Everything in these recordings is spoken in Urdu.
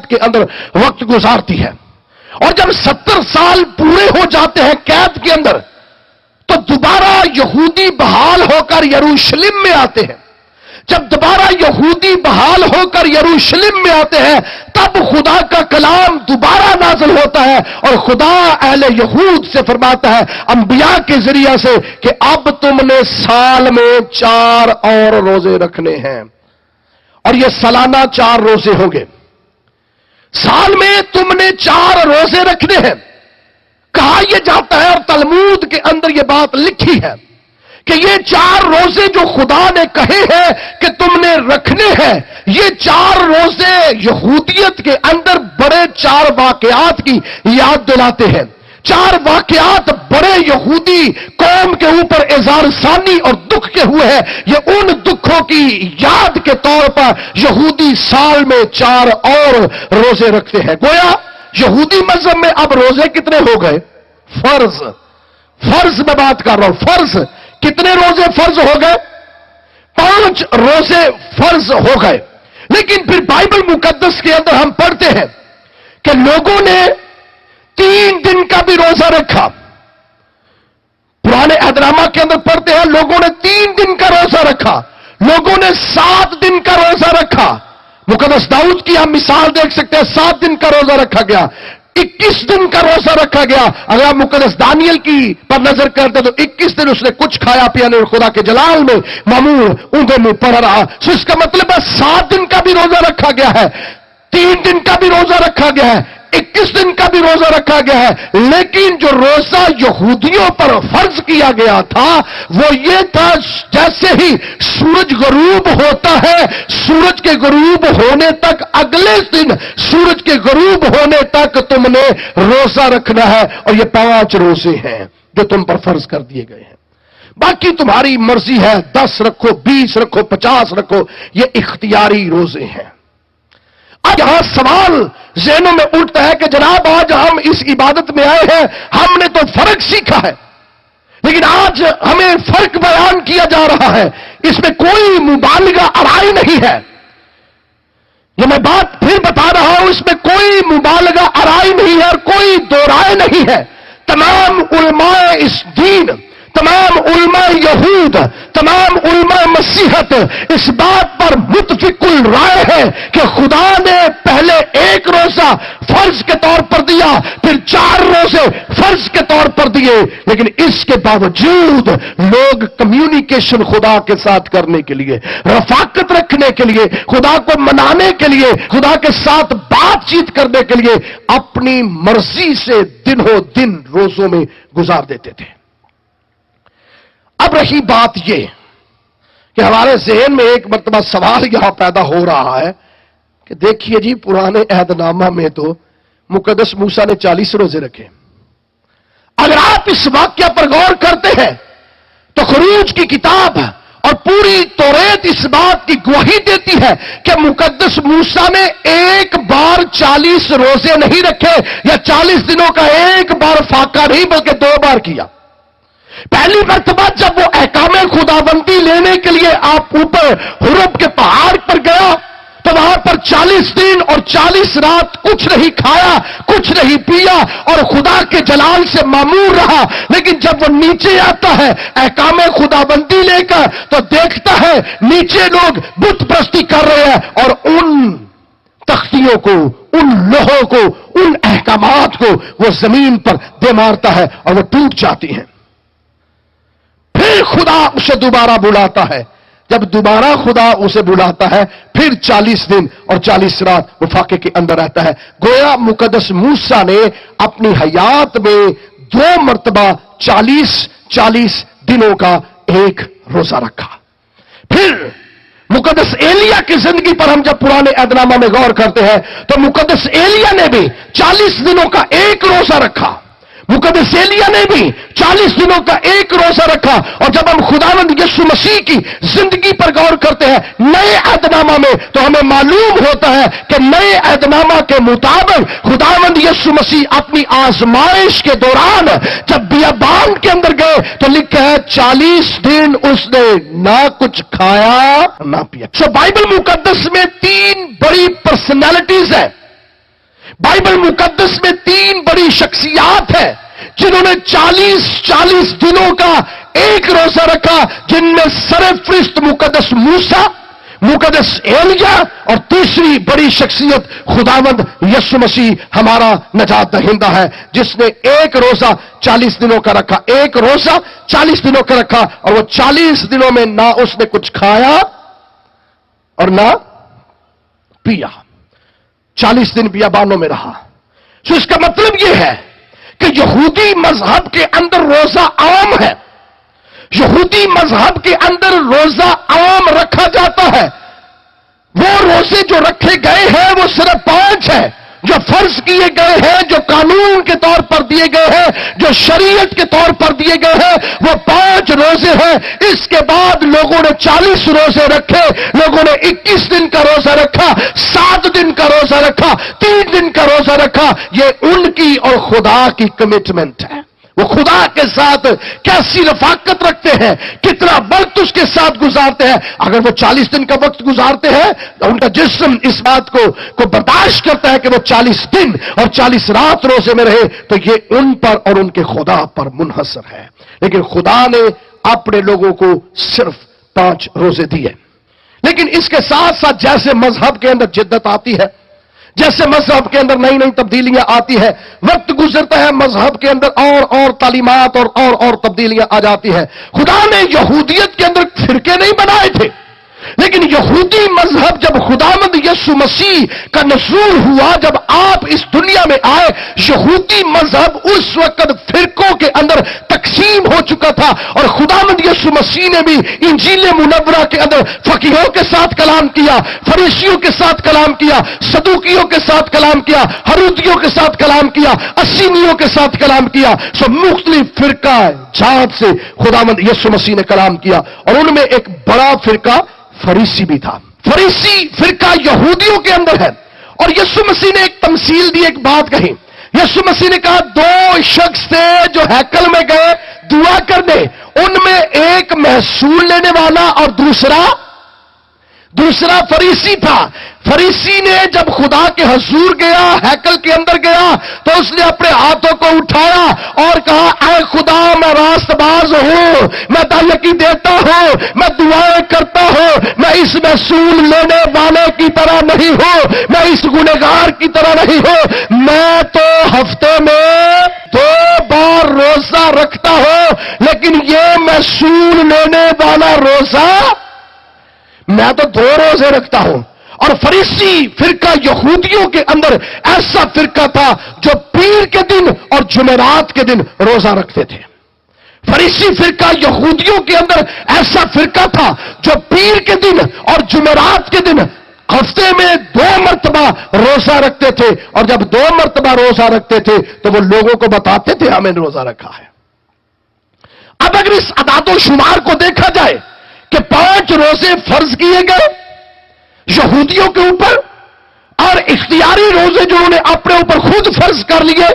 کے اندر وقت گزارتی ہے، اور جب 70 سال پورے ہو جاتے ہیں قید کے اندر تو دوبارہ یہودی بحال ہو کر یروشلم میں آتے ہیں۔ جب دوبارہ یہودی بحال ہو کر یروشلم میں آتے ہیں تب خدا کا کلام دوبارہ نازل ہوتا ہے، اور خدا اہل یہود سے فرماتا ہے انبیاء کے ذریعہ سے کہ اب تم نے سال میں 4 اور روزے رکھنے ہیں، اور یہ سالانہ 4 روزے ہوں گے۔ سال میں تم نے 4 روزے رکھنے ہیں کہا یہ جاتا ہے، اور تلمود کے اندر یہ بات لکھی ہے کہ یہ 4 روزے جو خدا نے کہے ہیں کہ تم نے رکھنے ہیں، یہ 4 روزے یہودیت کے اندر بڑے 4 واقعات کی یاد دلاتے ہیں۔ 4 واقعات بڑے یہودی قوم کے اوپر اظہار ثانی اور دکھ کے ہوئے ہیں، یہ ان دکھوں کی یاد کے طور پر یہودی سال میں 4 اور روزے رکھتے ہیں۔ گویا یہودی مذہب میں اب روزے کتنے ہو گئے؟ فرض میں بات کر رہا ہوں، فرض کتنے روزے فرض ہو گئے؟ 5 روزے فرض ہو گئے۔ لیکن پھر بائبل مقدس کے اندر ہم پڑھتے ہیں کہ لوگوں نے 3 دن کا بھی روزہ رکھا۔ پرانے عہدنامہ کے اندر پڑھتے ہیں لوگوں نے 3 دن کا روزہ رکھا، لوگوں نے 7 دن کا روزہ رکھا۔ مقدس داؤد کی ہم مثال دیکھ سکتے ہیں، 7 دن کا روزہ رکھا گیا، 21 دن کا روزہ رکھا گیا۔ اگر آپ مقدس دانیل کی پر نظر کرتے تو 21 دن اس نے کچھ کھایا پیا نہیں، خدا کے جلال میں معمور اونگوں میں پڑ رہا۔ سو اس کا مطلب ہے 7 دن کا بھی روزہ رکھا گیا ہے، 3 دن کا بھی روزہ رکھا گیا ہے، 21 دن کا بھی روزہ رکھا گیا ہے۔ لیکن جو روزہ یہودیوں پر فرض کیا گیا تھا وہ یہ تھا جیسے ہی سورج غروب ہوتا ہے، سورج کے غروب ہونے تک، اگلے دن سورج کے غروب ہونے تک تم نے روزہ رکھنا ہے، اور یہ 5 روزے ہیں جو تم پر فرض کر دیے گئے ہیں۔ باقی تمہاری مرضی ہے، 10 رکھو، 20 رکھو، 50 رکھو، یہ اختیاری روزے ہیں۔ آج یہاں سوال ذہنوں میں اٹھتا ہے کہ جناب آج ہم اس عبادت میں آئے ہیں، ہم نے تو فرق سیکھا ہے، لیکن آج ہمیں فرق بیان کیا جا رہا ہے، اس میں کوئی مبالغہ آرائی نہیں ہے۔ یہ میں بات پھر بتا رہا ہوں، اس میں کوئی مبالغہ آرائی نہیں ہے اور کوئی دو رائے نہیں ہے۔ تمام علماء اس دین، تمام علماء یہود، تمام علماء مسیحت اس بات پر متفق الرائے ہے کہ خدا نے پہلے 1 روزہ فرض کے طور پر دیا، پھر 4 روزے فرض کے طور پر دیے، لیکن اس کے باوجود لوگ کمیونیکیشن خدا کے ساتھ کرنے کے لیے، رفاقت رکھنے کے لیے، خدا کو منانے کے لیے، خدا کے ساتھ بات چیت کرنے کے لیے اپنی مرضی سے دنوں دن روزوں میں گزار دیتے تھے۔ اب رہی بات یہ کہ ہمارے ذہن میں ایک مرتبہ سوال یہاں پیدا ہو رہا ہے کہ دیکھیے جی پرانے عہد نامہ میں تو مقدس موسیٰ نے 40 روزے رکھے۔ اگر آپ اس واقعہ پر غور کرتے ہیں تو خروج کی کتاب اور پوری توریت اس بات کی گواہی دیتی ہے کہ مقدس موسیٰ نے ایک بار 40 روزے نہیں رکھے، یا 40 دنوں کا ایک بار فاقہ نہیں بلکہ 2 بار کیا۔ پہلی مرتبہ جب وہ احکام خداوندی لینے کے لیے آپ اوپر حرب کے پہاڑ پر گیا تو وہاں پر 40 دن اور 40 رات کچھ نہیں کھایا، کچھ نہیں پیا، اور خدا کے جلال سے معمور رہا۔ لیکن جب وہ نیچے آتا ہے احکام خداوندی لے کر تو دیکھتا ہے نیچے لوگ بت پرستی کر رہے ہیں، اور ان تختیوں کو، ان لوہوں کو، ان احکامات کو وہ زمین پر دے مارتا ہے اور وہ ٹوٹ جاتی ہیں۔ پھر خدا اسے دوبارہ بلاتا ہے، جب دوبارہ خدا اسے بلاتا ہے پھر 40 دن اور 40 رات وہ فاقے کے اندر رہتا ہے۔ گویا مقدس موسیٰ نے اپنی حیات میں 2 مرتبہ 40 دنوں کا ایک روزہ رکھا۔ پھر مقدس ایلییا کی زندگی پر ہم جب پرانے عہد نامہ میں غور کرتے ہیں تو مقدس ایلییا نے بھی 40 دنوں کا ایک روزہ رکھا، مقدس ایلییا نے بھی 40 دنوں کا ایک روزہ رکھا۔ اور جب ہم خداوند یسوع مسیح کی زندگی پر غور کرتے ہیں نئے عہد نامہ میں تو ہمیں معلوم ہوتا ہے کہ نئے عہد نامہ کے مطابق خداوند یسوع مسیح اپنی آزمائش کے دوران جب بیابان کے اندر گئے تو لکھا ہے 40 دن اس نے نہ کچھ کھایا نہ پیا۔ سو بائبل مقدس میں 3 بڑی پرسنالٹیز ہیں بائبل مقدس میں 3 بڑی شخصیات ہیں جنہوں نے 40 دنوں کا ایک روزہ رکھا، جن میں سرفرست مقدس موسیٰ، مقدس ایلیاہ، اور تیسری بڑی شخصیت خداوند یسوع مسیح ہمارا نجات دہندہ ہے، جس نے ایک روزہ 40 دنوں کا رکھا، ایک روزہ 40 دنوں کا رکھا، اور وہ 40 دنوں میں نہ اس نے کچھ کھایا اور نہ پیا، 40 دن بیابانوں میں رہا۔ تو اس کا مطلب یہ ہے کہ یہودی مذہب کے اندر روزہ عام ہے، یہودی مذہب کے اندر روزہ عام رکھا جاتا ہے۔ وہ روزے جو رکھے گئے ہیں وہ صرف 5 ہیں جو فرض کیے گئے ہیں، جو قانون کے طور پر دیے گئے ہیں، جو شریعت کے طور پر دیے گئے ہیں، وہ 5 روزے ہیں۔ اس کے بعد لوگوں نے 40 روزے رکھے، لوگوں نے 21 دن کا روزہ رکھا، 7 دن کا روزہ رکھا، 3 دن کا روزہ رکھا۔ یہ ان کی اور خدا کی کمٹمنٹ ہے، وہ خدا کے ساتھ کیسی رفاقت رکھتے ہیں، کتنا وقت اس کے ساتھ گزارتے ہیں۔ اگر وہ 40 دن کا وقت گزارتے ہیں تو ان کا جسم اس بات کو برداشت کرتا ہے کہ وہ 40 دن اور 40 رات روزے میں رہے، تو یہ ان پر اور ان کے خدا پر منحصر ہے۔ لیکن خدا نے اپنے لوگوں کو صرف 5 روزے دیے۔ لیکن اس کے ساتھ ساتھ جیسے مذہب کے اندر جدت آتی ہے، جیسے مذہب کے اندر نئی تبدیلیاں آتی ہے، وقت گزرتا ہے، مذہب کے اندر اور تعلیمات اور تبدیلیاں آ جاتی ہیں۔ خدا نے یہودیت کے اندر فرقے نہیں بنائے تھے، لیکن یہودی مذہب جب خداوند یسوع مسیح کا نزول ہوا، جب آپ اس دنیا میں آئے، یہودی مذہب اس وقت فرقوں کے اندر تقسیم ہو چکا تھا، اور خداوند یسوع مسیح نے بھی انجیل منورہ کے اندر فقیہوں کے ساتھ کلام کیا، فریسیوں کے ساتھ کلام کیا، صدوقیوں کے ساتھ کلام کیا، ہرودیوں کے ساتھ کلام کیا، اسینیوں کے ساتھ کلام کیا۔ سب مختلف فرقہ جات سے خداوند یسوع مسیح نے کلام کیا، اور ان میں ایک بڑا فرقہ فریسی بھی تھا۔ فریسی فرقہ یہودیوں کے اندر ہے، اور یسوع مسیح نے ایک تمثیل دی، ایک بات کہی۔ یسوع مسیح نے کہا 2 شخص تھے جو ہیکل میں گئے دعا کرنے، ان میں ایک محصول لینے والا اور دوسرا فریسی تھا۔ فریسی نے جب خدا کے حضور گیا، ہیکل کے اندر گیا، تو اس نے اپنے ہاتھوں کو اٹھایا اور کہا، اے خدا میں راست باز ہوں، میں دعویٰ دیتا ہوں، میں دعائیں کرتا ہوں، میں اس محصول لینے والے کی طرح نہیں ہوں، میں اس گنہگار کی طرح نہیں ہوں، میں تو ہفتے میں 2 بار روزہ رکھتا ہوں، لیکن یہ محصول لینے والا روزہ میں تو 2 روزے رکھتا ہوں۔ اور فریسی فرقہ یہودیوں کے اندر ایسا فرقہ تھا جو پیر کے دن اور جمعرات کے دن روزہ رکھتے تھے۔ فریسی فرقہ یہودیوں کے اندر ایسا فرقہ تھا جو پیر کے دن اور جمعرات کے دن ہفتے میں 2 مرتبہ روزہ رکھتے تھے، اور جب 2 مرتبہ روزہ رکھتے تھے تو وہ لوگوں کو بتاتے تھے ہمیں روزہ رکھا ہے۔ اب اگر اس اعداد و شمار کو دیکھا جائے کہ 5 روزے فرض کیے گئے یہودیوں کے اوپر، اور اختیاری روزے جو انہوں نے اپنے اوپر خود فرض کر لیے،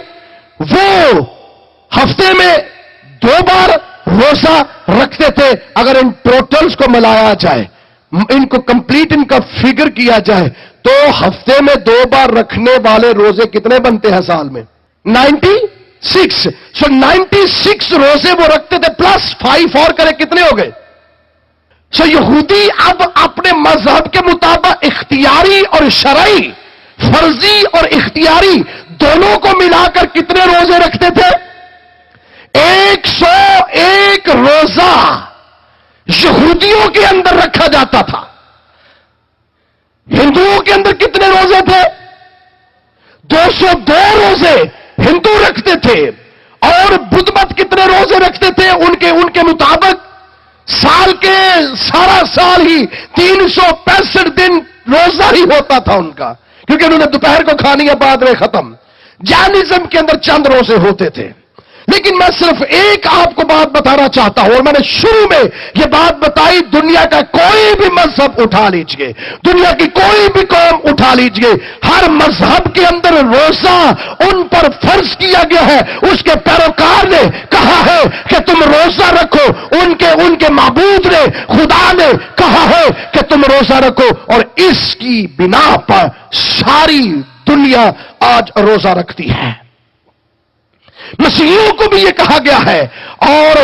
وہ ہفتے میں 2 بار روزہ رکھتے تھے۔ اگر ان ٹوٹلز کو ملایا جائے، ان کو کمپلیٹ ان کا فگر کیا جائے، تو ہفتے میں 2 بار رکھنے والے روزے کتنے بنتے ہیں سال میں؟ 96۔ سو 96 روزے وہ رکھتے تھے، پلس 5 اور کرے کتنے ہو گئے؟ سو یہودی اب اپنے مذہب کے مطابق اختیاری اور شرعی، فرضی اور اختیاری دونوں کو ملا کر کتنے روزے رکھتے تھے؟ 101 روزہ یہودیوں کے اندر رکھا جاتا تھا۔ ہندوؤں کے اندر کتنے روزے تھے؟ 202 روزے ہندو رکھتے تھے۔ اور بدھ مت کتنے روزے رکھتے تھے؟ ان کے مطابق سال کے سارا سال ہی 365 دن روزہ ہی ہوتا تھا ان کا، کیونکہ انہوں نے دوپہر کو کھانی ہے، بعد میں ختم۔ جینزم کے اندر چند روزے ہوتے تھے۔ لیکن میں صرف ایک آپ کو بات بتانا چاہتا ہوں، اور میں نے شروع میں یہ بات بتائی، دنیا کا کوئی بھی مذہب اٹھا لیجئے، دنیا کی کوئی بھی قوم اٹھا لیجئے، ہر مذہب کے اندر روزہ ان پر فرض کیا گیا ہے۔ اس کے پیروکار نے کہا ہے کہ تم روزہ رکھو، ان کے معبود نے، خدا نے کہا ہے کہ تم روزہ رکھو، اور اس کی بنا پر ساری دنیا آج روزہ رکھتی ہے. مسیحیوں کو بھی یہ کہا گیا ہے، اور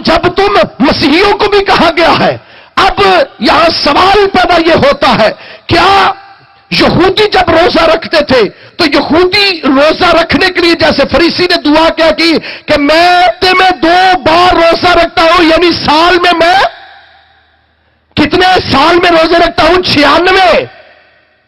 جب تم مسیحیوں کو بھی کہا گیا ہے. اب یہاں سوال پیدا یہ ہوتا ہے، کیا یہودی جب روزہ رکھتے تھے تو یہودی روزہ رکھنے کے لیے جیسے فریسی نے دعا کیا کی کہ میں 2 بار روزہ رکھتا ہوں، یعنی سال میں کتنے سال میں روزے رکھتا ہوں؟ 96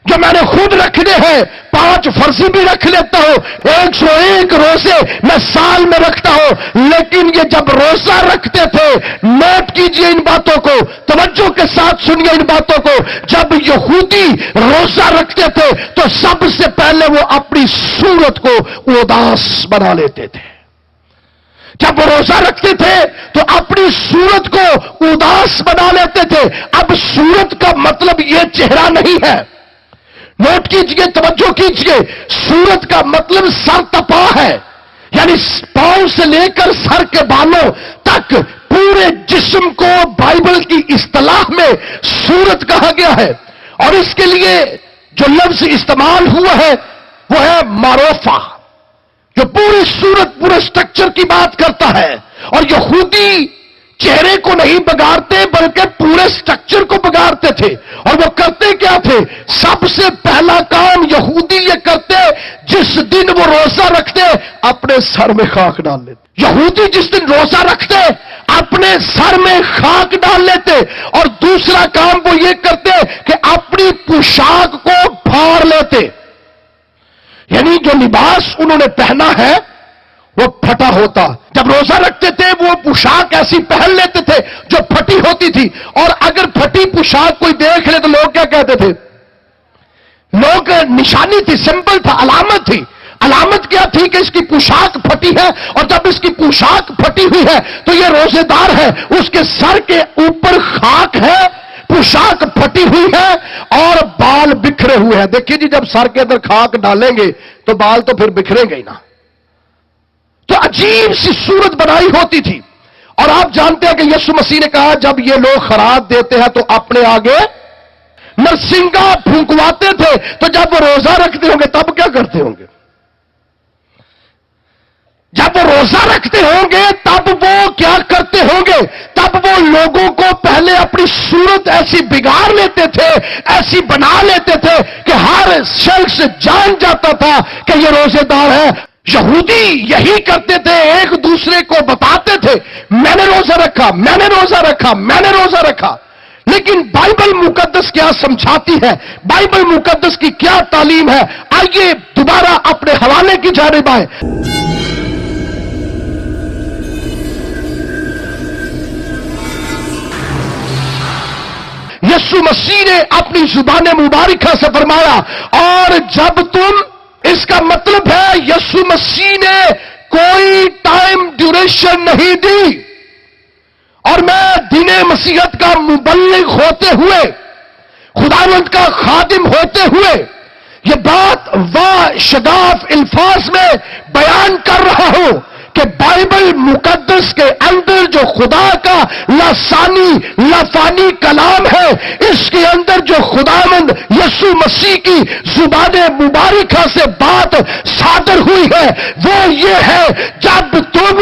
جو میں نے خود رکھنے ہیں. 5 فرضی بھی رکھ لیتا ہوں، 101 روزے میں سال میں رکھتا ہوں. لیکن یہ جب روزہ رکھتے تھے، نوٹ کیجئے ان باتوں کو، توجہ کے ساتھ سنیے ان باتوں کو. جب یہودی روزہ رکھتے تھے تو سب سے پہلے وہ اپنی صورت کو اداس بنا لیتے تھے. جب وہ روزہ رکھتے تھے تو اپنی صورت کو اداس بنا لیتے تھے. اب صورت کا مطلب یہ چہرہ نہیں ہے. نوٹ کیجئے، توجہ کیجئے، صورت کا مطلب سر تپا ہے، یعنی پاؤں سے لے کر سر کے بالوں تک پورے جسم کو بائبل کی اصطلاح میں صورت کہا گیا ہے. اور اس کے لیے جو لفظ استعمال ہوا ہے وہ ہے معروفہ، جو پوری صورت، پورے سٹرکچر کی بات کرتا ہے. اور یہودی چہرے کو نہیں بگاڑتے بلکہ پورے سٹرکچر کو بگاڑتے تھے. اور وہ کرتے کیا تھے؟ سب سے پہلا کام یہودی یہ کرتے، جس دن وہ روزہ رکھتے اپنے سر میں خاک ڈال لیتے. یہودی جس دن روزہ رکھتے اپنے سر میں خاک ڈال لیتے. اور دوسرا کام وہ یہ کرتے کہ اپنی پوشاک کو پھاڑ لیتے، یعنی جو لباس انہوں نے پہنا ہے وہ پھٹا ہوتا. جب روزہ رکھتے تھے وہ پوشاک ایسی پہن لیتے تھے جو پھٹی ہوتی تھی. اور اگر پھٹی پوشاک کوئی دیکھ لے تو لوگ کیا کہتے تھے؟ لوگ نشانی تھی، سمبل تھا، علامت تھی. علامت کیا تھی؟ کہ اس کی پوشاک پھٹی ہے. اور جب اس کی پوشاک پھٹی ہوئی ہے تو یہ روزے دار ہے. اس کے سر کے اوپر خاک ہے، پوشاک پھٹی ہوئی ہے اور بال بکھرے ہوئے ہیں. دیکھیے جی، جب سر کے اندر خاک ڈالیں گے تو بال تو پھر بکھریں گے ہی نا. تو عجیب سی صورت بنائی ہوتی تھی. اور آپ جانتے ہیں کہ یسوع مسیح نے کہا جب یہ لوگ خراج دیتے ہیں تو اپنے آگے نرسنگا پھونکواتے تھے. تو جب وہ روزہ رکھتے ہوں گے تب کیا کرتے ہوں گے؟ جب وہ روزہ رکھتے ہوں گے تب وہ کیا کرتے ہوں گے؟ تب وہ لوگوں کو پہلے اپنی صورت ایسی بگاڑ لیتے تھے، ایسی بنا لیتے تھے کہ ہر شخص جان جاتا تھا کہ یہ روزے دار ہے. یہودی یہی کرتے تھے، ایک دوسرے کو بتاتے تھے میں نے روزہ رکھا، میں نے روزہ رکھا، میں نے روزہ رکھا. لیکن بائبل مقدس کیا سمجھاتی ہے؟ بائبل مقدس کی کیا تعلیم ہے؟ آئیے دوبارہ اپنے حوالے کی جانب آئے. یسوع مسیح نے اپنی زبان مبارکہ سے فرمایا، اور جب تم، اس کا مطلب ہے یسوع مسیح نے کوئی ٹائم ڈیوریشن نہیں دی. اور میں دین مسیحیت کا مبلغ ہوتے ہوئے، خداوند کا خادم ہوتے ہوئے یہ بات شگاف الفاظ میں بیان کر رہا ہوں کہ بائبل مقدس کے اندر جو خدا کا لافانی کلام ہے، اس کے اندر جو خداوند یسوع مسیح کی زبان مبارکہ سے بات صادر ہوئی ہے وہ یہ ہے، جب تم،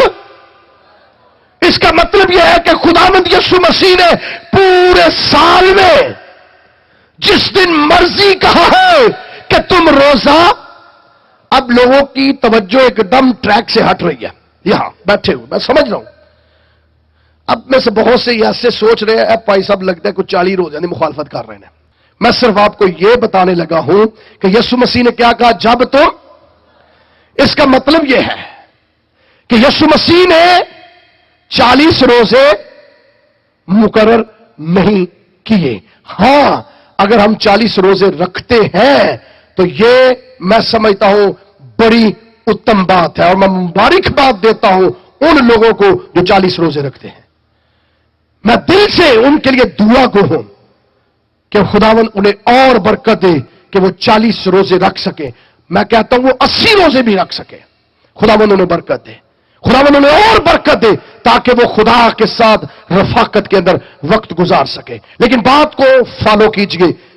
اس کا مطلب یہ ہے کہ خداوند یسوع مسیح نے پورے سال میں جس دن مرضی کہا ہے کہ تم روزہ. اب لوگوں کی توجہ ایک دم ٹریک سے ہٹ رہی ہے. یہاں بیٹھے ہوئے میں سمجھ رہا ہوں، اب میں سے بہت سے ایسے سوچ رہے ہیں اب بھائی صاحب لگتا ہے کچھ 40 روزے نے مخالفت کر رہے ہیں. میں صرف آپ کو یہ بتانے لگا ہوں کہ یسوع مسیح نے کیا کہا جب تم. اس کا مطلب یہ ہے کہ یسوع مسیح نے 40 روزے مقرر نہیں کیے. ہاں اگر ہم 40 روزے رکھتے ہیں تو یہ میں سمجھتا ہوں بڑی اتم بات ہے، اور میں مبارکباد دیتا ہوں ان لوگوں کو جو 40 روزے رکھتے ہیں. میں دل سے ان کے لیے دعا کو ہوں کہ خداوند انہیں اور برکت دے کہ وہ 40 روزے رکھ سکے. میں کہتا ہوں وہ 80 روزے بھی رکھ سکے. خداوند انہیں برکت دے، خداوند انہیں اور برکت دے تاکہ وہ خدا کے ساتھ رفاقت کے اندر وقت گزار سکے. لیکن بات کو فالو کیجئے،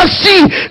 80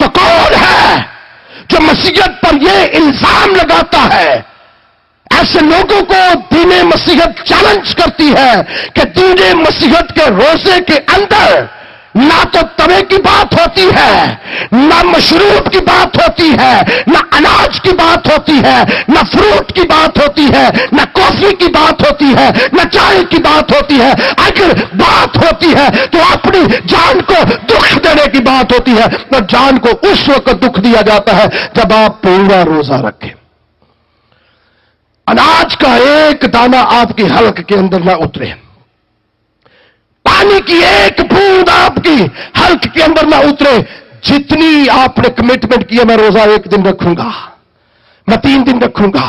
تو کون ہے جو مسیحیت پر یہ الزام لگاتا ہے؟ ایسے لوگوں کو دین مسیحیت چیلنج کرتی ہے کہ دین مسیحیت کے روزے کے اندر نہ تو توے کی بات ہوتی ہے، نہ مشروب کی بات ہوتی ہے، نہ اناج کی بات ہوتی ہے، نہ فروٹ کی بات ہوتی ہے، نہ کافی کی بات ہوتی ہے، نہ چائے کی بات ہوتی ہے۔ اگر بات ہوتی ہے تو اپنی جان کو دکھ دینے کی بات ہوتی ہے، اور جان کو اس وقت دکھ دیا جاتا ہے جب آپ پورا روزہ رکھیں۔ اناج کا ایک دانہ آپ کی حلق کے اندر نہ اترے، پانی کی ایک بوند آپ کی حلق کے اندر نہ اترے۔ جتنی آپ نے کمٹمنٹ کی ہے، میں روزہ 1 دن رکھوں گا، میں 3 دن رکھوں گا،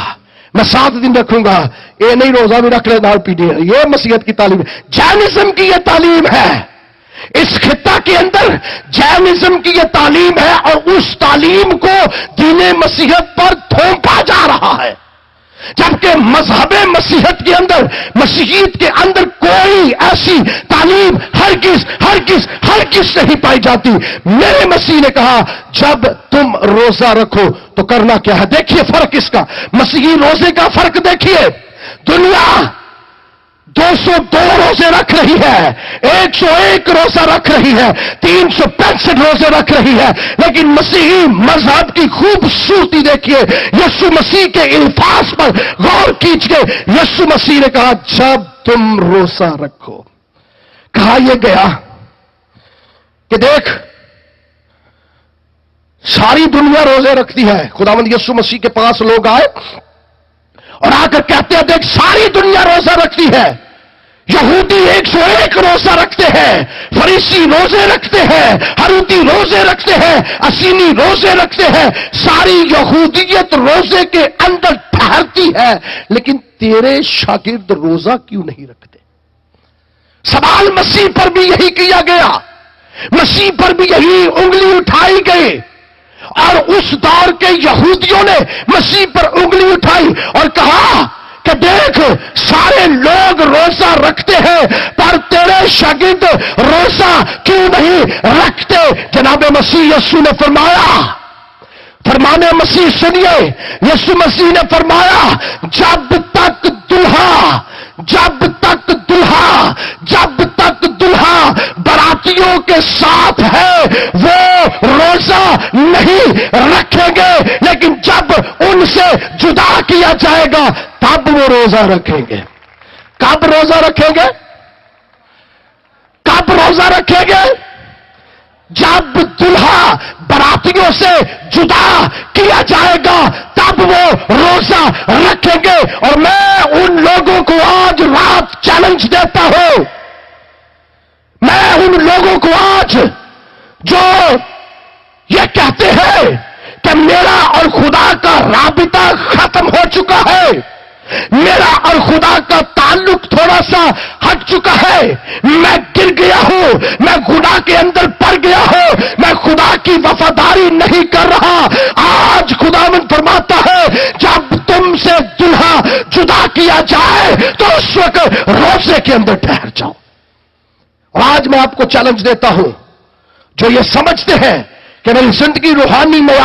میں 7 دن رکھوں گا، یہ نہیں روزہ بھی رکھ لے دال پینے، یہ مسیحیت کی تعلیم ہے، جینزم کی یہ تعلیم ہے۔ اس خطہ کے اندر جینزم کی یہ تعلیم ہے، اور اس تعلیم کو دین مسیحیت پر تھوپا جا رہا ہے، جبکہ مذہب مسیحیت کے اندر، مسیحیت کے اندر کوئی ایسی تعلیم ہرگز نہیں پائی جاتی۔ میرے مسیح نے کہا جب تم روزہ رکھو تو کرنا کیا ہے؟ دیکھیے فرق اس کا، مسیحی روزے کا فرق دیکھیے۔ دنیا 202 روزے رکھ رہی ہے، 101 روزہ رکھ رہی ہے، 365 روزے رکھ رہی ہے، لیکن مسیحی مذہب کی خوبصورتی دیکھیے۔ یسوع مسیح کے الفاظ پر غور کیجئے۔ یسوع مسیح نے کہا جب تم روزہ رکھو، کہا یہ گیا کہ دیکھ ساری دنیا روزے رکھتی ہے۔ خداوند یسوع مسیح کے پاس لوگ آئے اور آ کر کہتے ہیں دیکھ ساری دنیا روزہ رکھتی ہے، یہودی 101 روزہ رکھتے ہیں، فریسی روزے رکھتے ہیں، ہروتی روزے رکھتے ہیں، اسینی روزے رکھتے ہیں، ساری یہودیت روزے کے اندر ٹھہرتی ہے، لیکن تیرے شاگرد روزہ کیوں نہیں رکھتے؟ سوال مسیح پر بھی یہی کیا گیا، مسیح پر بھی یہی انگلی اٹھائی گئی، اور اس دور کے یہودیوں نے مسیح پر انگلی اٹھائی اور کہا کہ دیکھ سارے لوگ روزہ رکھتے ہیں پر تیرے شاگرد روزہ کیوں نہیں رکھتے؟ جناب مسیح یسوع نے فرمانے مسیح سنیے، یسوع مسیح نے فرمایا جب تک دلہا براتیوں کے ساتھ ہے وہ روزہ نہیں رکھیں گے، لیکن جب ان سے جدا کیا جائے گا تب وہ روزہ رکھیں گے۔ کب روزہ رکھیں گے؟ کب روزہ رکھیں گے؟ جب دلہا براتیوں سے جدا کیا جائے گا تب وہ روزہ رکھیں گے۔ اور میں ان لوگوں کو آج رات چیلنج دیتا ہوں، میں ان لوگوں کو آج جو یہ کہتے ہیں کہ میرا اور خدا کا رابطہ ختم ہو چکا ہے، میرا اور خدا کا تعلق تھوڑا سا ہٹ چکا ہے، میں گر گیا ہوں، میں گناہ کے اندر پڑ گیا ہوں، میں خدا کی وفاداری نہیں کر رہا، آج خداوند فرماتا ہے جب تم سے دلہا جدا کیا جائے تو اس وقت روزے کے اندر ٹھہر جاؤ۔ اور آج میں آپ کو چیلنج دیتا ہوں جو یہ سمجھتے ہیں کہ میری زندگی روحانی میں